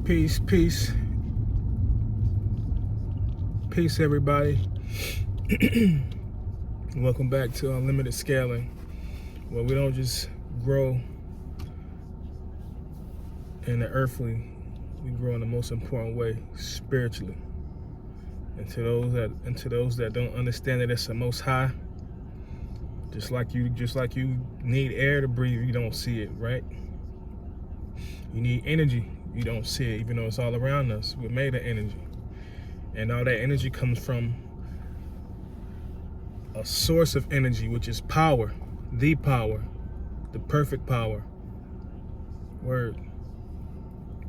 Peace, peace, peace, everybody. Welcome back to Unlimited Scaling, where we don't just grow in the earthly, we grow in the most important way, spiritually. And to those that don't understand that it's the Most High, just like you need air to breathe, you don't see it, right? You need energy, you don't see it, even though it's all around us. We're made of energy. And all that energy comes from a source of energy, which is power, the perfect power. Word.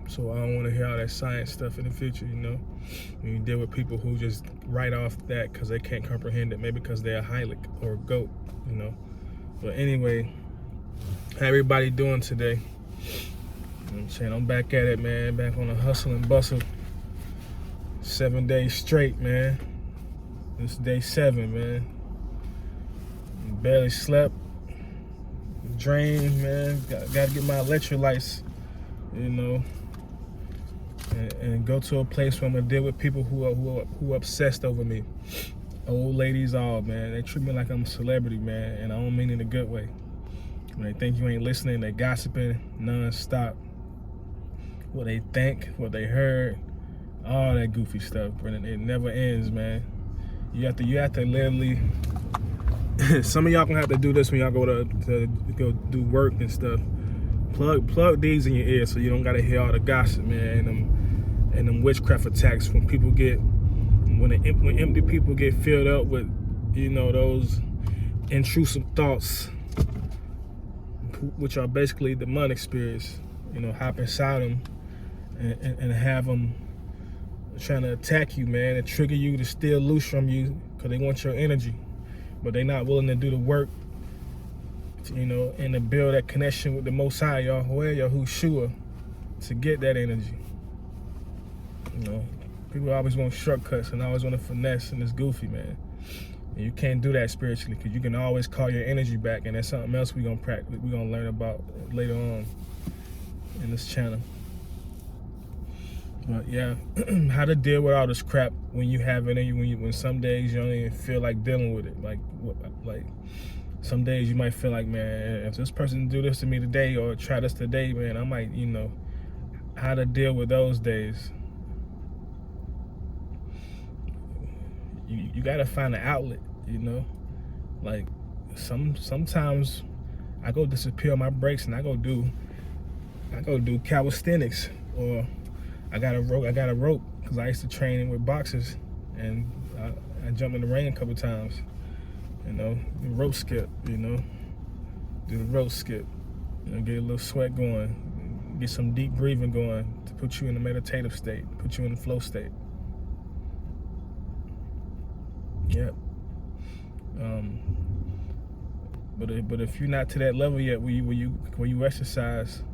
So I don't want to hear all that science stuff in the future, when you deal with people who just write off that because they can't comprehend it, maybe because they're a hylic or a goat, But anyway, how everybody doing today? I'm saying I'm back at it, man. Back on the hustle and bustle. 7 days straight, man. This is day 7, man. Barely slept. Drained, man. Got to get my electrolytes, and go to a place where I'm gonna deal with people who are obsessed over me. Old ladies, all, man. They treat me like I'm a celebrity, man, and I don't mean it in a good way. When they think you ain't listening, they gossiping non-stop. What they think, what they heard, all that goofy stuff, Brennan. It never ends, man. You have to literally. Some of y'all gonna have to do this when y'all go to go do work and stuff. Plug these in your ears so you don't gotta hear all the gossip, man, and them witchcraft attacks when empty people get filled up with, those intrusive thoughts, which are basically demonic spirits, hop inside them and have them trying to attack you, man, and trigger you to steal loose from you because they want your energy, but they're not willing to do the work, and to build that connection with the Most High, Yahushua, to get that energy. People always want shortcuts and always want to finesse, and it's goofy, man. And you can't do that spiritually, because you can always call your energy back, and that's something else we're gonna learn about later on in this channel. But yeah, how to deal with all this crap when you have it, when some days you don't even feel like dealing with it. Like some days you might feel like, man, if this person do this to me today or try this today, man, I might, how to deal with those days. You gotta find an outlet, Like sometimes I go disappear on my breaks and I go do calisthenics, or I got a rope because I used to train with boxers, and I jumped in the ring a couple times, the rope skip, do the rope skip, get a little sweat going, get some deep breathing going to put you in a meditative state, put you in the flow state. Yep. But if you're not to that level yet, where you exercise,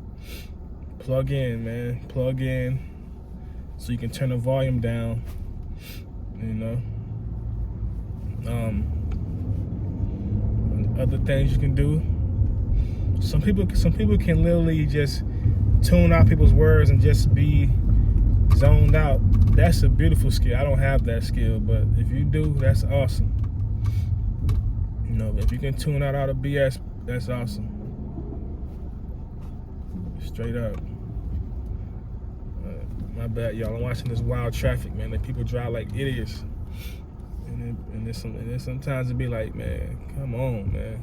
plug in, man. Plug in, so you can turn the volume down. Other things you can do. Some people can literally just tune out people's words and just be zoned out. That's a beautiful skill. I don't have that skill, but if you do, that's awesome. If you can tune out all the BS, that's awesome. Straight up. My bad, y'all. I'm watching this wild traffic, man. Like, people drive like idiots, and then sometimes it be like, man, come on, man.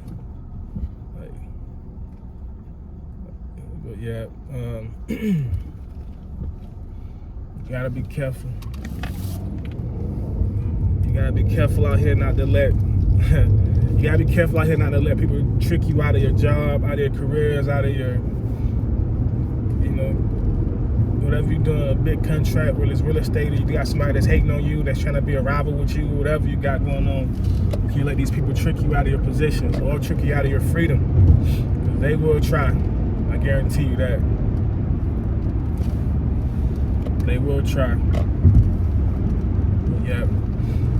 But yeah, you gotta be careful. You gotta be careful out here not to let you gotta be careful out here not to let people trick you out of your job, out of your careers, out of your, whatever you're doing, a big contract, whether it's real estate, or you got somebody that's hating on you, that's trying to be a rival with you, whatever you got going on. You can't let these people trick you out of your positions or trick you out of your freedom. They will try. I guarantee you that. They will try. Yeah.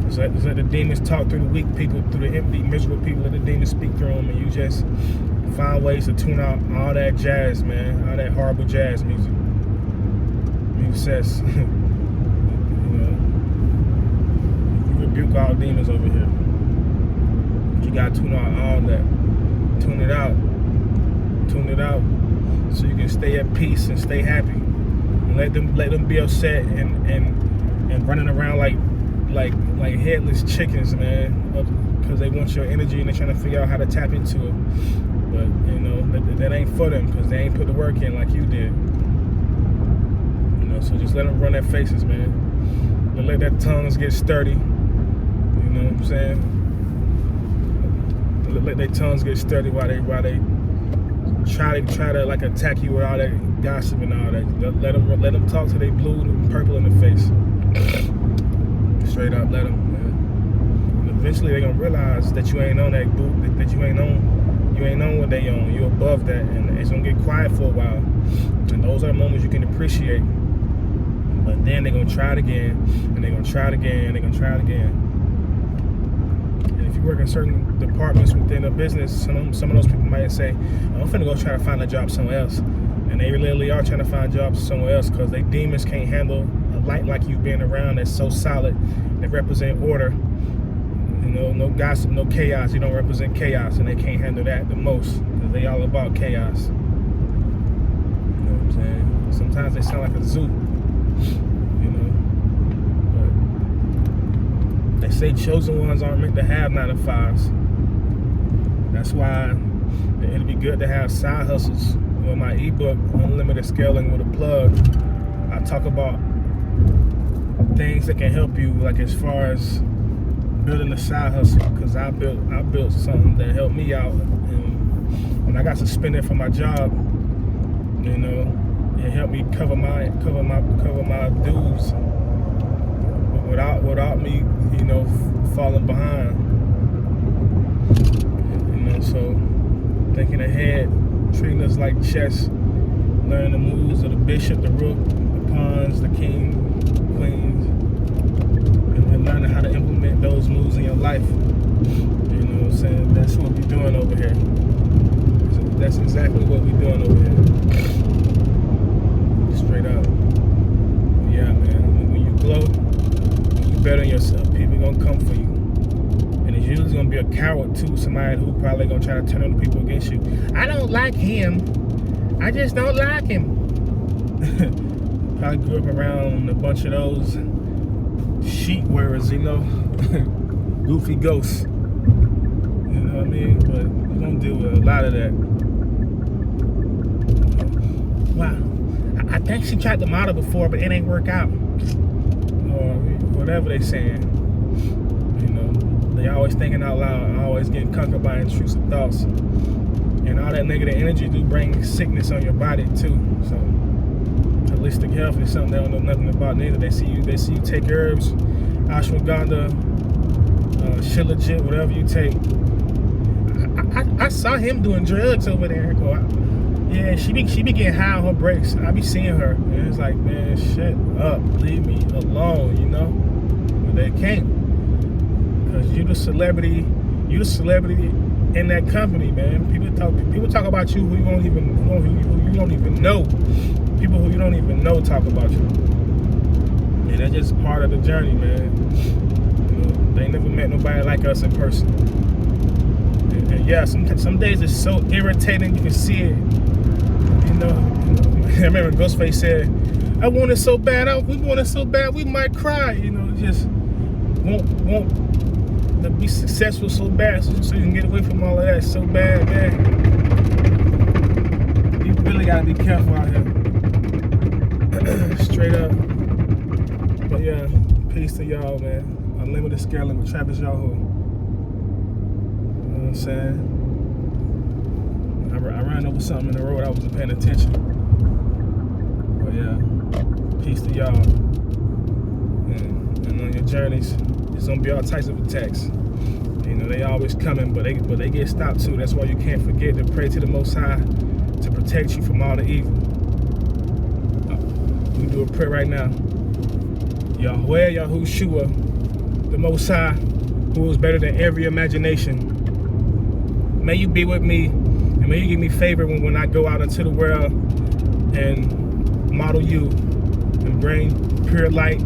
It's like the demons talk through the weak people, through the empty, miserable people. Let the demons speak through them, and you just find ways to tune out all that jazz, man. All that horrible jazz music. Mute cess. You rebuke all demons over here. You gotta tune out all that. Tune it out. Tune it out. So you can stay at peace and stay happy. And let them be upset and running around like headless chickens, man. Because they want your energy and they're trying to figure out how to tap into it. But that ain't for them because they ain't put the work in like you did. So just let them run their faces, man. Let their tongues get sturdy. You know what I'm saying? Let their tongues get sturdy while they try to like attack you with all that gossip and all that. Let them talk to they blue and purple in the face. Straight up, let them, man. And eventually they gonna realize that you ain't on that boo, that you ain't on what they on. You above that, and it's gonna get quiet for a while. And those are the moments you can appreciate. But then they're gonna try it again, and they're gonna try it again, and they're gonna try it again. And if you work in certain departments within a business, some of those people might say, I'm finna go try to find a job somewhere else. And they literally are trying to find jobs somewhere else because they demons can't handle a light like you being around that's so solid, that represent order. No gossip, no chaos. You don't represent chaos, and they can't handle that the most because they all about chaos. You know what I'm saying? Sometimes they sound like a zoo. But they say chosen ones aren't meant to have 9 to 5s. That's why it'd be good to have side hustles. My ebook, Unlimited Scaling with a Plug, I talk about things that can help you, like as far as building a side hustle, because I built something that helped me out, and when I got suspended from my job, it helped me cover my dues without me, falling behind. So thinking ahead, treating us like chess, learning the moves of the bishop, the rook, the pawns, the king, queens, and learning how to implement those moves in your life. You know what I'm saying? That's what we're doing over here. That's exactly what we're doing over here. Straight up. Yeah, man. When you glow, when you better yourself, people gonna come for you. And it's usually gonna be a coward too, somebody who probably gonna try to turn on the people against you. I don't like him. I just don't like him. Probably grew up around a bunch of those sheet wearers, goofy ghosts. You know what I mean? But we're gonna deal with a lot of that. Wow. I think she tried the model before, but it ain't work out. Or whatever they saying. They always thinking out loud, always getting conquered by intrusive thoughts. And all that negative energy do bring sickness on your body too. So holistic health is something they don't know nothing about neither. They see you take herbs, ashwagandha, shilajit, whatever you take. I saw him doing drugs over there. Yeah, she be getting high on her breaks. I be seeing her. And it's like, man, shut up. Leave me alone, But they can't. Because you the celebrity in that company, man. People talk about you who you don't even know. People who you don't even know talk about you. And that's just part of the journey, man. They never met nobody like us in person. And yeah, some days it's so irritating, you can see it. I remember Ghostface said, I want it so bad, we want it so bad we might cry, just won't to be successful so bad, so you can get away from all of that so bad, man. You really gotta be careful out here. Straight up. But yeah, peace to y'all, man. Unlimited Scaling with Travis Yahoo. You know what I'm saying? I ran over something in the road, I wasn't paying attention. But yeah, peace to y'all. And on your journeys, there's gonna be all types of attacks. They always coming, but they get stopped too. That's why you can't forget to pray to the Most High to protect you from all the evil. We do a prayer right now. Yahweh Yahushua, the Most High, who is better than every imagination. May you be with me, and may you give me favor when I go out into the world and model you. to bring pure light,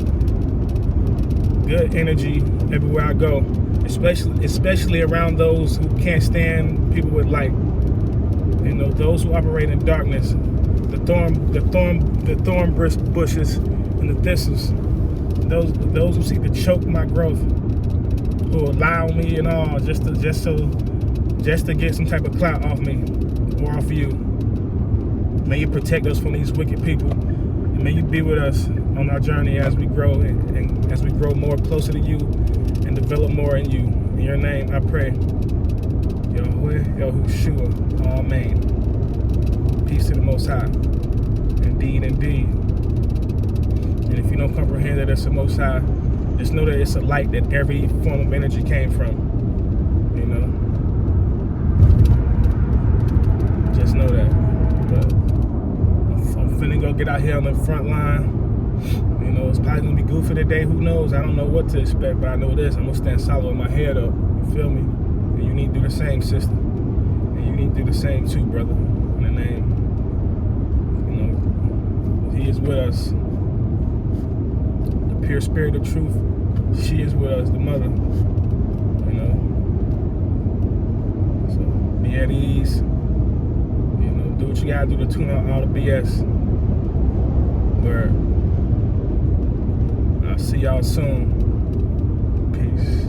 good energy everywhere I go, especially around those who can't stand people with light. You know, those who operate in darkness, the thorn bushes and the thistles, those who seek to choke my growth, who allow me and all just to get some type of clout off me or off you. May you protect us from these wicked people, and may you be with us on our journey as we grow and as we grow more closer to you and develop more in you. In your name I pray. Yahweh, Yahushua, Amen. Peace to the Most High. Indeed, indeed. And if you don't comprehend that it's the Most High, just know that it's a light that every form of energy came from. You know? Just know that. But I'm finna go get out here on the front line. You know, it's probably gonna be goofy today. Who knows? I don't know what to expect, but I know this. I'm gonna stand solid with my head up. You feel me? And you need to do the same, sister. And you need to do the same too, brother. In the name. You know, He is with us. The pure spirit of truth. She is with us, the mother. You know. So be at ease. You know, do what you gotta do to tune out all the BS. Word. I'll see y'all soon. Peace.